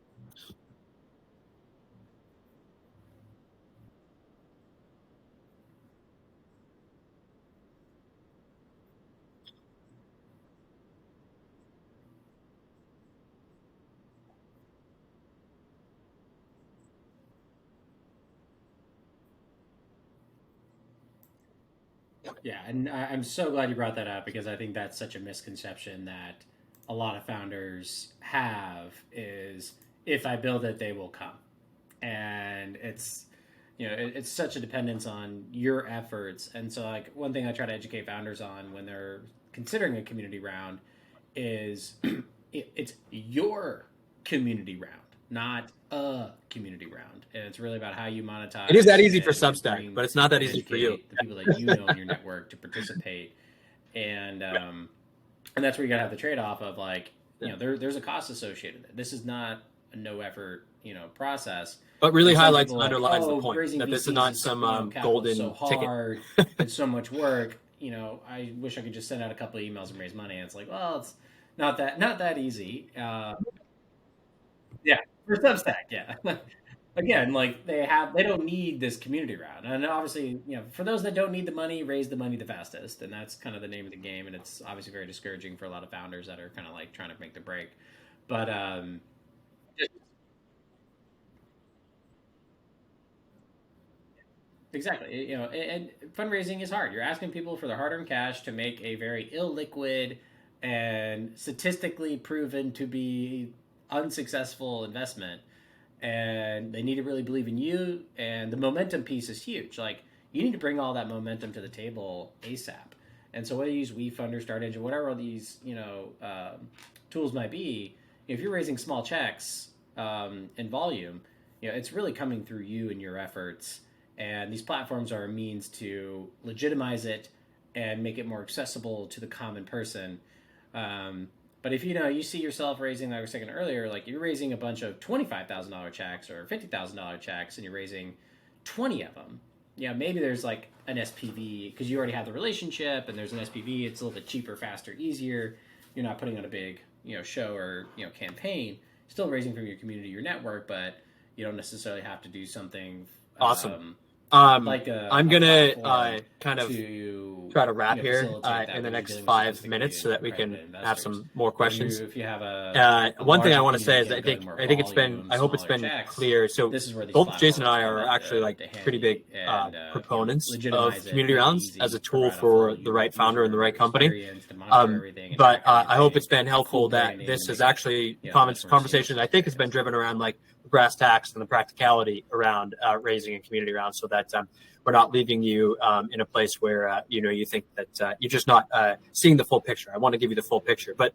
Yeah, and I'm so glad you brought that up because I think that's such a misconception that a lot of founders have is if I build it, they will come, and it's such a dependence on your efforts. And so, like, one thing I try to educate founders on when they're considering a community round is it's your community round, not a community round. And it's really about how you monetize. It is that easy for and Substack, but it's not that easy for you. The people that you know in your network to participate, and that's where you gotta have the trade off of, like, there's a cost associated with it. This is not a no effort process. But really And some highlights people are underlines like, the point raising that this is VCs not some golden so ticket. hard. It's so much work. I wish I could just send out a couple of emails and raise money. And it's like, well, it's not that easy. Yeah, for Substack, yeah. Again, like, they don't need this community round, and obviously, for those that don't need the money, raise the money the fastest, and that's kind of the name of the game. And it's obviously very discouraging for a lot of founders that are kind of like trying to make the break. But exactly, and fundraising is hard. You're asking people for their hard-earned cash to make a very illiquid and statistically proven to be unsuccessful investment, and they need to really believe in you. And the momentum piece is huge. Like, you need to bring all that momentum to the table ASAP. And so whether you use WeFunder, Start Engine, whatever these tools might be, if you're raising small checks in volume, it's really coming through you and your efforts. And these platforms are a means to legitimize it and make it more accessible to the common person. But if you see yourself raising, like I was saying earlier, like, you're raising a bunch of $25,000 checks or $50,000 checks, and you're raising 20 of them. Maybe there's like an SPV because you already have the relationship, and there's an SPV. It's a little bit cheaper, faster, easier. You're not putting on a big show or campaign. Still raising from your community, your network, but you don't necessarily have to do something Awesome. like I'm gonna platform kind of to try to wrap here facilitate that in when the you're next dealing with 5 sophisticated minutes so that we can accredited have investors. some more questions. If you have a One thing I want to say is larger I community think and I think it's been volume, I hope it's smaller been checks, clear. So this is where these both Jason and I platforms are come actually like to pretty big proponents of community rounds as a tool for the right founder and the right company. But I hope it's been helpful that this is actually conversation I think has been driven around like brass tacks and the practicality around raising a community round, so that we're not leaving you in a place where you think that you're just not seeing the full picture. I want to give you the full picture. But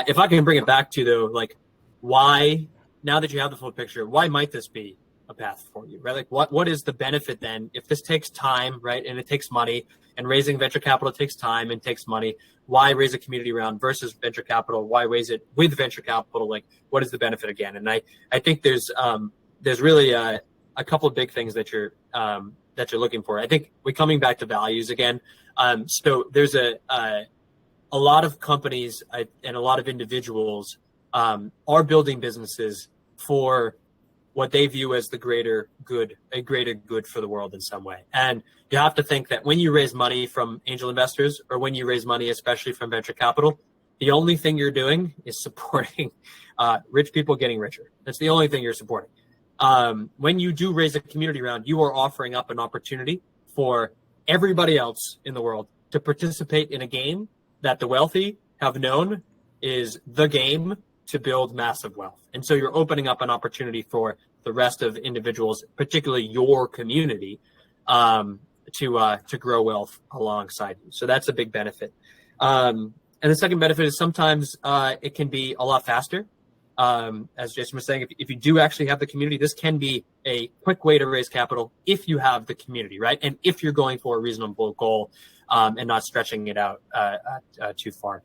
if I can bring it back to, though, like, why, now that you have the full picture, why might this be a path for you, right? Like, what is the benefit then if this takes time, right, and it takes money, and raising venture capital takes time and takes money? Why raise a community round versus venture capital? Why raise it with venture capital? Like, what is the benefit again? And I think there's really a couple of big things that you're looking for. I think we're coming back to values again. So there's a lot of companies and a lot of individuals are building businesses for what they view as the greater good for the world in some way. And you have to think that when you raise money from angel investors, or when you raise money, especially from venture capital, the only thing you're doing is supporting rich people getting richer. That's the only thing you're supporting. When you do raise a community round, you are offering up an opportunity for everybody else in the world to participate in a game that the wealthy have known is the game to build massive wealth. And so you're opening up an opportunity for the rest of individuals, particularly your community, to grow wealth alongside you. So that's a big benefit. And the second benefit is sometimes it can be a lot faster. As Jason was saying, if you do actually have the community, this can be a quick way to raise capital if you have the community, right? And if you're going for a reasonable goal and not stretching it out too far.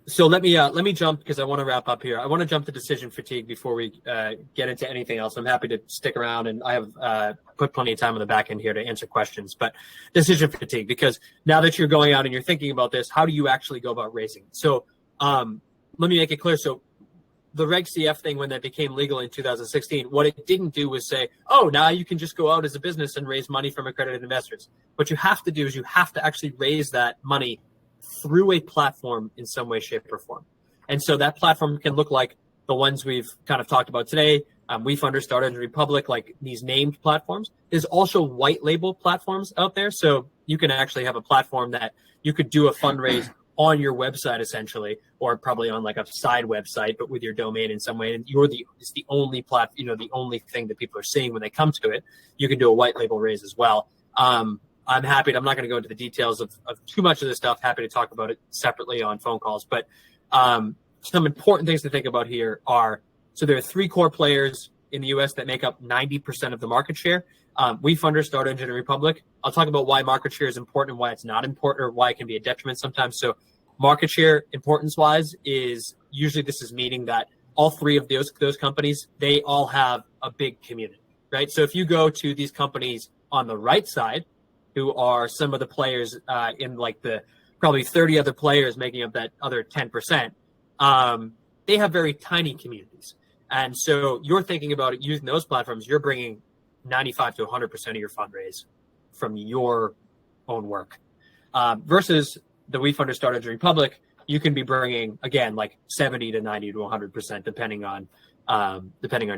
So let me jump, because I want to wrap up here. I want to jump to decision fatigue before we get into anything else. I'm happy to stick around, and I have put plenty of time on the back end here to answer questions. But decision fatigue, because now that you're going out and you're thinking about this, how do you actually go about raising? So let me make it clear. So the Reg CF thing, when that became legal in 2016, what it didn't do was say, oh, now you can just go out as a business and raise money from accredited investors. What you have to do is you have to actually raise that money through a platform in some way, shape, or form. And so that platform can look like the ones we've kind of talked about today. WeFunder, Start Engine, Republic, like these named platforms. There's also white label platforms out there. So you can actually have a platform that you could do a fundraise on your website essentially, or probably on like a side website, but with your domain in some way. And it's the only the only thing that people are seeing when they come to it. You can do a white label raise as well. I'm not going to go into the details of too much of this stuff. Happy to talk about it separately on phone calls. But some important things to think about here are, so there are 3 core players in the US that make up 90% of the market share. WeFunder, Start Engine, and Republic. I'll talk about why market share is important and why it's not important, or why it can be a detriment sometimes. So market share importance-wise is usually this is meaning that all 3 of those companies, they all have a big community, right? So if you go to these companies on the right side, who are some of the players in like the probably 30 other players making up that other 10%, they have very tiny communities. And so you're thinking about it using those platforms, you're bringing 95 to 100% of your fundraise from your own work. Versus the WeFunder, Start Engine, Republic, you can be bringing, again, like 70 to 90 to 100%, depending on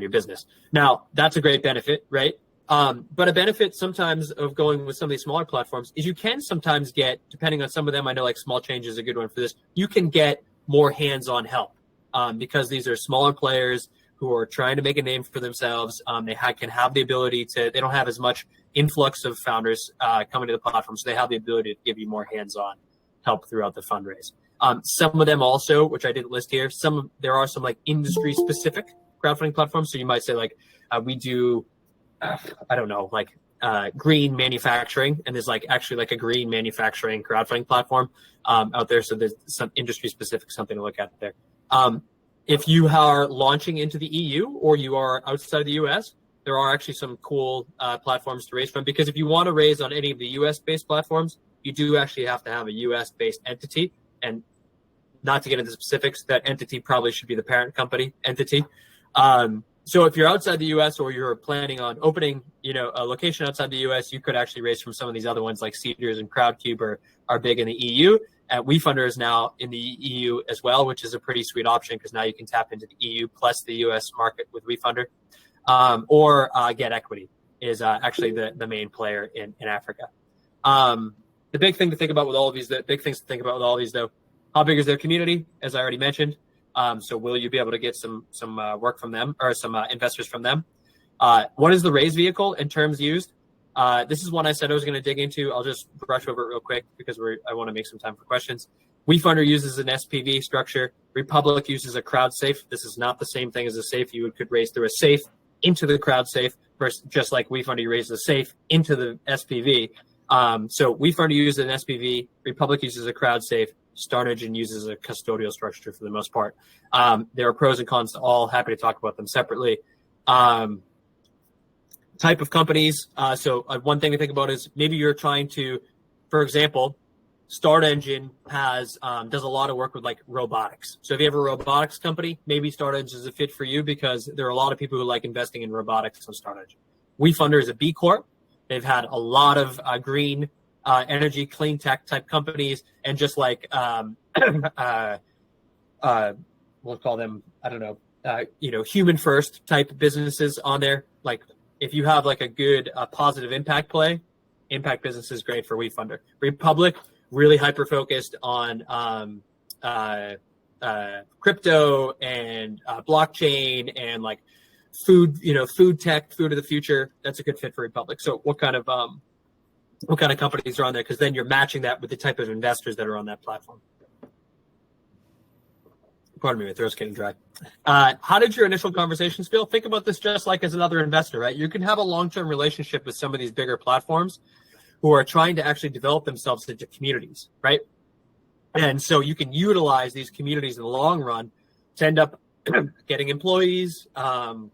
your business. Now, that's a great benefit, right? But a benefit sometimes of going with some of these smaller platforms is you can sometimes get, depending on some of them, I know like Small Change is a good one for this, you can get more hands-on help because these are smaller players who are trying to make a name for themselves. They can have the ability to, they don't have as much influx of founders coming to the platform, so they have the ability to give you more hands-on help throughout the fundraise. Some of them also, which I didn't list here, there are some like industry-specific crowdfunding platforms. So you might say like, we do, I don't know, like green manufacturing, and there's like actually like a green manufacturing crowdfunding platform out there. So there's some industry-specific something to look at there. If you are launching into the EU or you are outside of the US, there are actually some cool platforms to raise from, because if you want to raise on any of the US-based platforms, you do actually have to have a US-based entity. And not to get into specifics, that entity probably should be the parent company entity. So if you're outside the US or you're planning on opening, a location outside the US, you could actually raise from some of these other ones like Seedrs and Crowdcube are big in the EU. WeFunder is now in the EU as well, which is a pretty sweet option because now you can tap into the EU plus the US market with WeFunder. Or Get Equity is actually the main player in Africa. The big thing to think about with all of these, though, how big is their community? As I already mentioned. So will you be able to get some work from them or some investors from them? What is the raise vehicle and terms used? This is one I said I was going to dig into. I'll just brush over it real quick because I want to make some time for questions. WeFunder uses an SPV structure. Republic uses a crowd safe. This is not the same thing as a safe. You could raise through a safe into the crowd safe, versus just like WeFunder, you raise the safe into the SPV. So WeFunder uses an SPV. Republic uses a crowd safe. Start Engine uses a custodial structure for the most part. There are pros and cons to all. Happy to talk about them separately. Type of companies. So one thing to think about is maybe you're trying to, for example, Start Engine does a lot of work with like robotics. So if you have a robotics company, maybe Start Engine is a fit for you because there are a lot of people who like investing in robotics on Start Engine. WeFunder is a B Corp. They've had a lot of green energy, clean tech type companies, and just like we'll call them, I don't know, human first type businesses on there. Like if you have like a good positive impact play, impact business is great for WeFunder. Republic, really hyper focused on crypto and blockchain and like food tech, food of the future. That's a good fit for Republic. So what kind of companies are on there? Because then you're matching that with the type of investors that are on that platform. Pardon me, my throat's getting dry. How did your initial conversations feel? Think about this just like as another investor, right? You can have a long-term relationship with some of these bigger platforms who are trying to actually develop themselves into communities, right? And so you can utilize these communities in the long run to end up getting employees, getting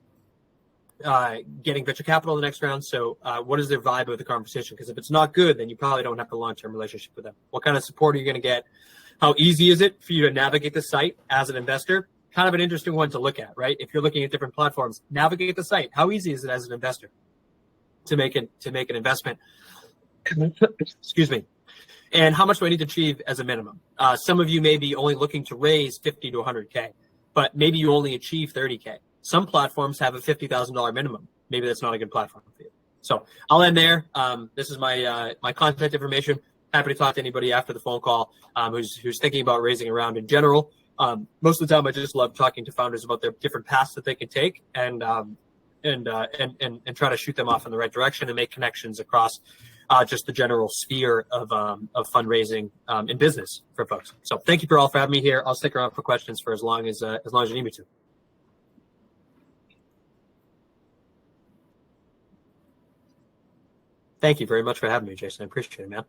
venture capital in the next round. So what is their vibe of the conversation? Because if it's not good, then you probably don't have a long-term relationship with them. What kind of support are you going to get? How easy is it for you to navigate the site as an investor? Kind of an interesting one to look at, right? If you're looking at different platforms, navigate the site. How easy is it as an investor to make an investment? Excuse me. And how much do I need to achieve as a minimum? Some of you may be only looking to raise 50 to 100K, but maybe you only achieve 30K. Some platforms have a $50,000 minimum. Maybe that's not a good platform for you. So I'll end there. This is my my contact information. Happy to talk to anybody after the phone call who's thinking about raising a round in general. Most of the time, I just love talking to founders about their different paths that they can take and try to shoot them off in the right direction and make connections across just the general sphere of fundraising in business for folks. So thank you for all for having me here. I'll stick around for questions for as long as you need me to. Thank you very much for having me, Jason. I appreciate it, man.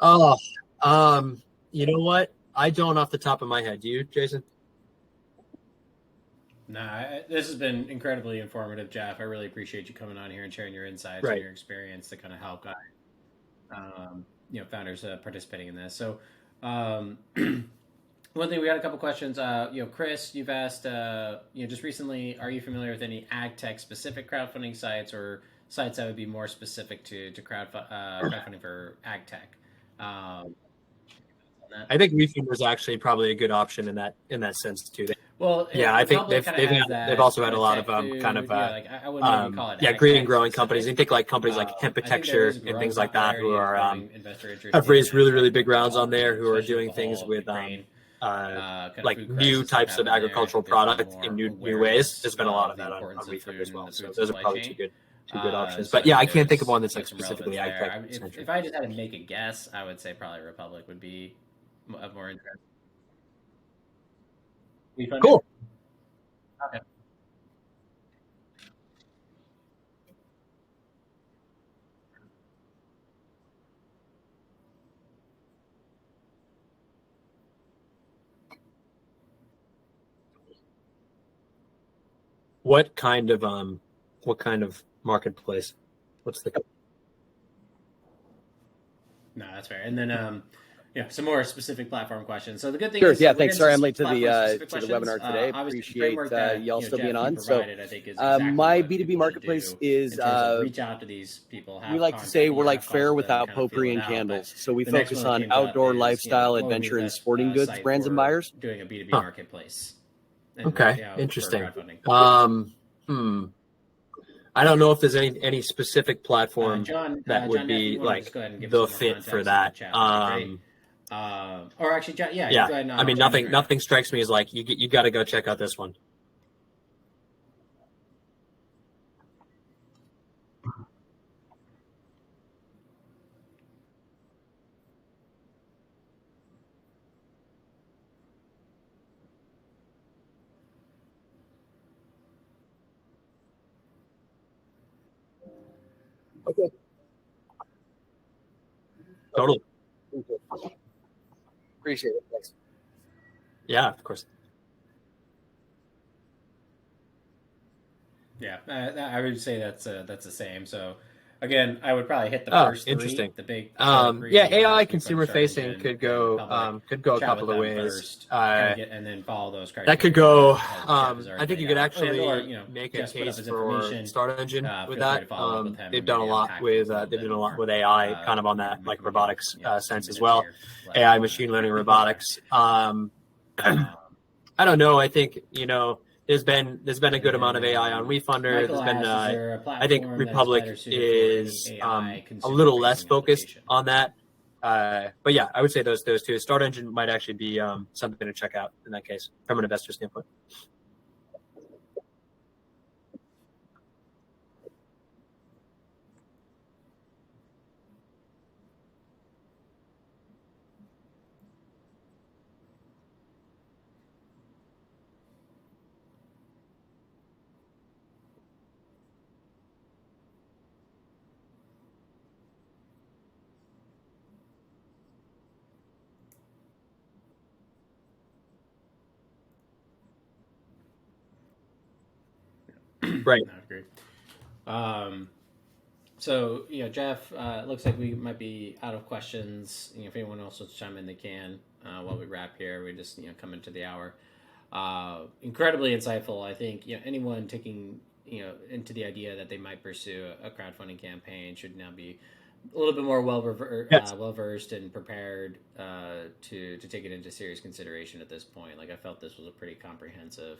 Oh, you know what? I don't off the top of my head. Do you, Jason? This has been incredibly informative, Jeff. I really appreciate you coming on here and sharing your insights and Right. your experience to kind of help guide, founders participating in this. So, one thing, we got a couple questions. Chris, you've asked, just recently, are you familiar with any ag tech specific crowdfunding sites or sites that would be more specific to crowdfunding for ag tech? I think WeFund is actually probably a good option in that sense too. Well, Yeah, I think they've also had a lot of green growing companies. I think like companies like Hempitecture and things like that who are have raised really big rounds on there, who are doing things with like new types of agricultural product in new ways. There's been a lot of that on WeFund as well. So those are probably two good options. But yeah, I can't think of one that's like specifically ag tech. If I just had to make a guess, I would say probably Republic would be of more interest. Cool. Okay. What kind of marketplace? What's the No, that's fair. And then some more specific platform questions. So the good thing Sure. is, Yeah. Thanks. Sorry, I'm late to the questions. webinar today. Appreciate y'all still Jeff, being you on. So, provided, I think, is exactly my what B2B people marketplace do is in terms of reach out to these people. we like to say we're like fair without potpourri and candles. So we focus on outdoor lifestyle, adventure, and sporting goods brands and buyers. Doing a B2B marketplace. Okay, interesting. I don't know if there's any specific platform that would be like the fit for that. Or actually, John, yeah. Yeah. Go ahead, I mean, nothing strikes me as like you got to go check out this one. Okay. Totally. Appreciate it. Thanks. Yeah, of course. Yeah, I would say that's the same. So again, I would probably hit the first three. Interesting. The big yeah, AI consumer facing could go a couple of ways. And then follow those criteria. That could go. I think you could actually make a case for Start Engine with that. They've done a lot with AI, kind of on that like robotics sense as well. AI, machine learning, robotics. I don't know. I think there's been a good amount of AI on WeFunder. There's been I think Republic is a little less focused on that. But yeah, I would say those two. Start Engine might actually be something to check out in that case from an investor standpoint. Right. Agreed. So Jeff, it looks like we might be out of questions. If anyone else wants to chime in, they can. While we wrap here, we just come into the hour. incredibly insightful. I think anyone taking into the idea that they might pursue a crowdfunding campaign should now be a little bit more well versed and prepared to take it into serious consideration at this point. Like I felt this was a pretty comprehensive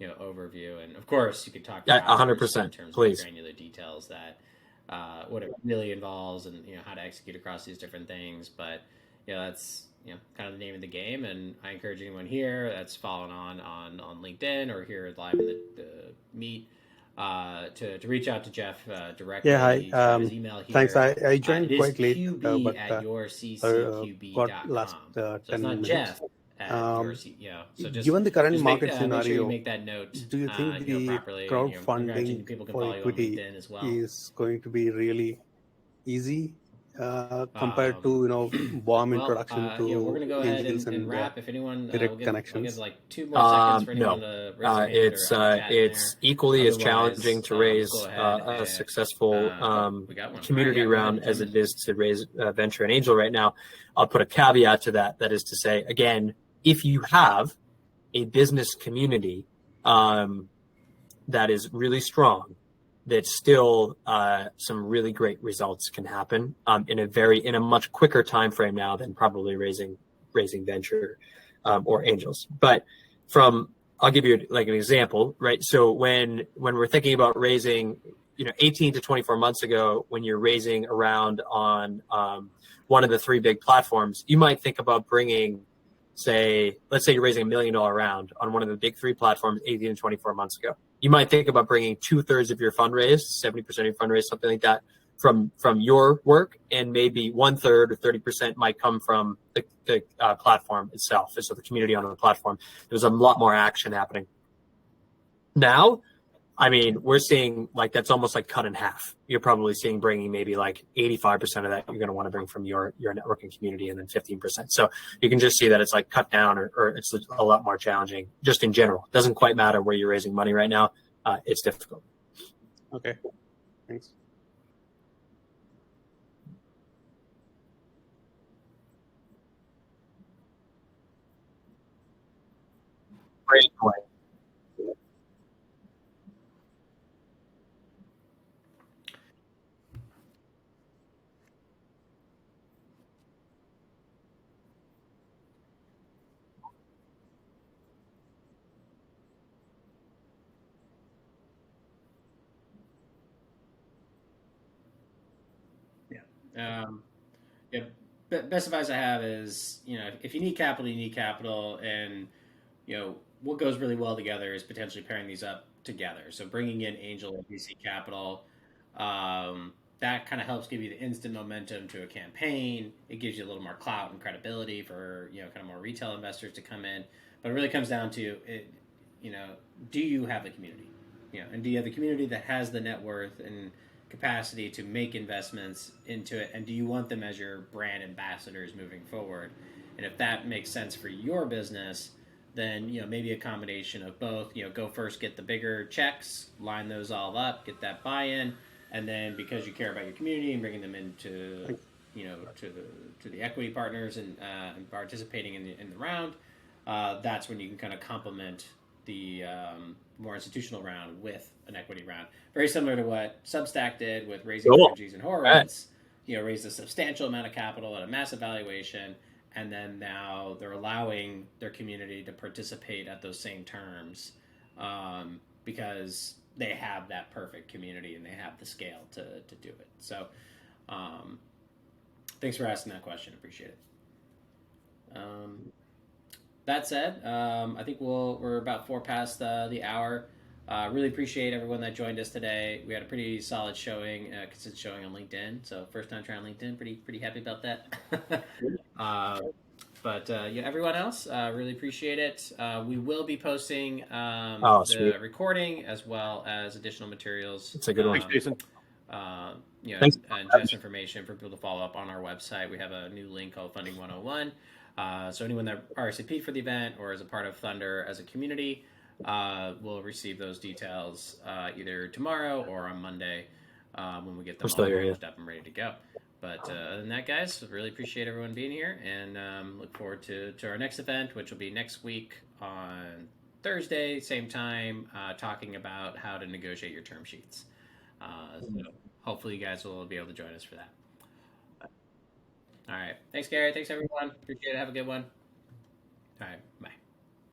overview, and of course you could talk for hours 100%. in terms Please. of granular details that what it really involves and how to execute across these different things. But that's kind of the name of the game, and I encourage anyone here that's following on LinkedIn or here live in the meet to reach out to Jeff directly. Yeah, hi. His email here. Thanks. I joined it quite late, QB but at got yourccqb.com. last So 10 it's not minutes. Jeff at so just Given the current just market make sure you scenario, make that note. do you think the properly. crowdfunding People can for follow you on equity LinkedIn as well. is going to be really easy compared to warm introduction to we're gonna go ahead angels and wrap. If anyone direct I'll connections? give like 2 more seconds for anyone No, to raise their hand it's equally as Otherwise, challenging to raise go ahead a and, successful we got one. community All right, yeah, round go ahead, as it is to raise venture and angel right now. I'll put a caveat to that. That is to say, again, if you have a business community that is really strong, that still some really great results can happen in a much quicker time frame now than probably raising venture or angels. But I'll give you like an example, right? So when we're thinking about raising, 18 to 24 months ago, when you're raising around on one of the 3 big platforms, you might think about bringing, let's say you're raising $1 million round on one of the big 3 platforms 18 to 24 months ago. You might think about bringing 2/3 of your fundraise, 70% of your fundraise, something like that, from your work, and maybe 1/3 or 30% might come from the platform itself. And so the community on the platform, there's a lot more action happening. Now, I mean, we're seeing like that's almost like cut in half. You're probably seeing bringing maybe like 85% of that you're going to want to bring from your networking community, and then 15%. So you can just see that it's like cut down or it's a lot more challenging just in general. It doesn't quite matter where you're raising money right now. It's difficult. Okay, thanks. Great point. Best advice I have is, if you need capital, you need capital, and what goes really well together is potentially pairing these up together. So bringing in angel or VC capital, that kind of helps give you the instant momentum to a campaign. It gives you a little more clout and credibility for kind of more retail investors to come in. But it really comes down to it. Do you have the community? And do you have the community that has the net worth and capacity to make investments into it, and do you want them as your brand ambassadors moving forward? And if that makes sense for your business, then maybe a combination of both. Go first, get the bigger checks, line those all up, get that buy-in, and then because you care about your community and bringing them into to the equity partners and participating in the round, that's when you can kind of complement the more institutional round with an equity round. Very similar to what Substack did with raising Energies and Horowitz. Raised a substantial amount of capital at a massive valuation, and then now they're allowing their community to participate at those same terms because they have that perfect community and they have the scale to do it. So thanks for asking that question. Appreciate it. That said, I think we're about 4 past the hour. Really appreciate everyone that joined us today. We had a pretty solid showing, consistent showing on LinkedIn. So first time trying LinkedIn, pretty happy about that. But everyone else, really appreciate it. We will be posting the recording as well as additional materials. It's a good one. Thanks, Jason. Thanks. And just information for people to follow up on our website. We have a new link called Funding 101. So anyone that RSVP'd for the event or is a part of Thunder as a community will receive those details either tomorrow or on Monday when we get them all packaged up and ready to go. But other than that, guys, really appreciate everyone being here, and look forward to our next event, which will be next week on Thursday, same time, talking about how to negotiate your term sheets. So hopefully you guys will be able to join us for that. All right. Thanks, Gary. Thanks, everyone. Appreciate it. Have a good one. All right. Bye.